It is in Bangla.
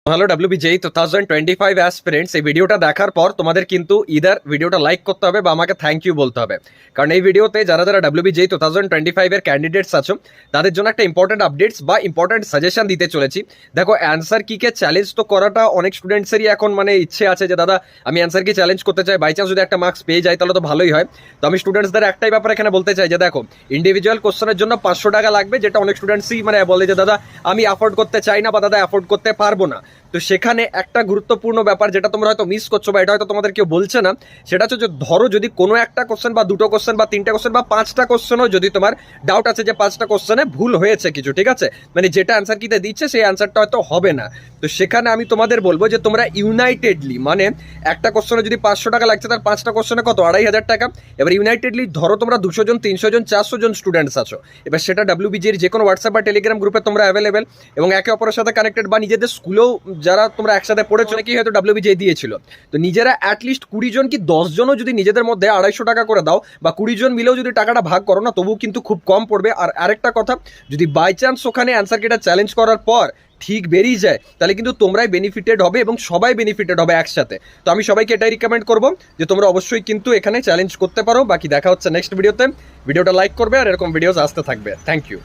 হ্যালো WBJEE 2025 অ্যাসপিরেন্টস, এই ভিডিওটা দেখার পর তোমাদের কিন্তু ইদার ভিডিওটা লাইক করতে হবে বা আমাকে থ্যাংক ইউ বলতে হবে। কারণ এই ভিডিওতে যারা যারা WBJEE 2025 এর ক্যান্ডিডেটস আছো তাদের জন্য একটা ইম্পর্টেন্ট আপডেটস বা ইম্পর্টেন্ট সাজেশন দিতে চলেছি। দেখো, অ্যান্সার কিকে চ্যালেঞ্জ তো করাটা অনেক স্টুডেন্টসেরই এখন ইচ্ছে আছে যে দাদা আমি অ্যান্সার কি চ্যালেঞ্জ করতে চাই, বাই চান্স যদি একটা মার্কস পেয়ে যাই তাহলে তো ভালোই হয়। তো আমি স্টুডেন্টসদের একটাই ব্যাপার এখানে বলতে চাই যে দেখো, ইন্ডিভিজুয়াল কোশ্চেনের জন্য 500 টাকা লাগবে, যেটা অনেক স্টুডেন্টসই বলে যে দাদা আমি অ্যাফোর্ড করতে চাই না বা দাদা অ্যাফোর্ড করতে পারবো না। তো সেখানে একটা গুরুত্বপূর্ণ ব্যাপার যেটা তোমরা হয়তো মিস করছো বা এটা হয়তো তোমাদের কেউ বলছে না, সেটা হচ্ছে যে ধরো যদি কোনো একটা কোশ্চেন বা দুটো কোশ্চেন বা তিনটা কোশ্চেন বা 5টা কোশ্চেনও যদি তোমার ডাউট আছে যে 5টা কোশ্চেনে ভুল হয়েছে কিছু, ঠিক আছে, যেটা অ্যান্সার কিতে দিচ্ছে সেই অ্যান্সারটা হয়তো হবে না। তো সেখানে আমি তোমাদের বলবো যে তোমরা ইউনাইটেডলি একটা কোশ্চেনে যদি 500 টাকা লাগছে, তার 5টা কোশ্চেনে কত 2500 টাকা। এবার ইউনাইটেডলি ধরো তোমরা 200 জন 300 জন 400 জন স্টুডেন্টস আছো, এবার সেটা WBJEE যে কোনো হোয়াটসঅ্যাপ বা টেলিগ্রাম গ্রুপে তোমরা অ্যাভেলেবেল এবং একে অপরের সাথে কানেক্টেড, বা নিজেদের স্কুলেও যারা তোমরা একসাথে পড়েছো নাকি হয়তো WBJEE দিয়েছিল, তো নিজেরা অ্যাটলিস্ট 20 জন কি 10 জনও যদি নিজেদের মধ্যে 250 টাকা করে দাও বা 20 জন মিলেও যদি টাকাটা ভাগ করো না, তবুও কিন্তু খুব কম পড়বে। আর আরেকটা কথা, যদি বাই চান্স ওখানে অ্যান্সার কিটা চ্যালেঞ্জ করার পর ঠিক বেরিয়ে যায় তাহলে কিন্তু তোমরাই বেনিফিটেড হবে এবং সবাই বেনিফিটেড হবে একসাথে। তো আমি সবাইকে এটাই রিকমেন্ড করবো যে তোমরা অবশ্যই কিন্তু এখানে চ্যালেঞ্জ করতে পারো। বাকি দেখা হচ্ছে নেক্সট ভিডিওতে। ভিডিওটা লাইক করবে আর এরকম ভিডিওস আসতে থাকবে। Thank you.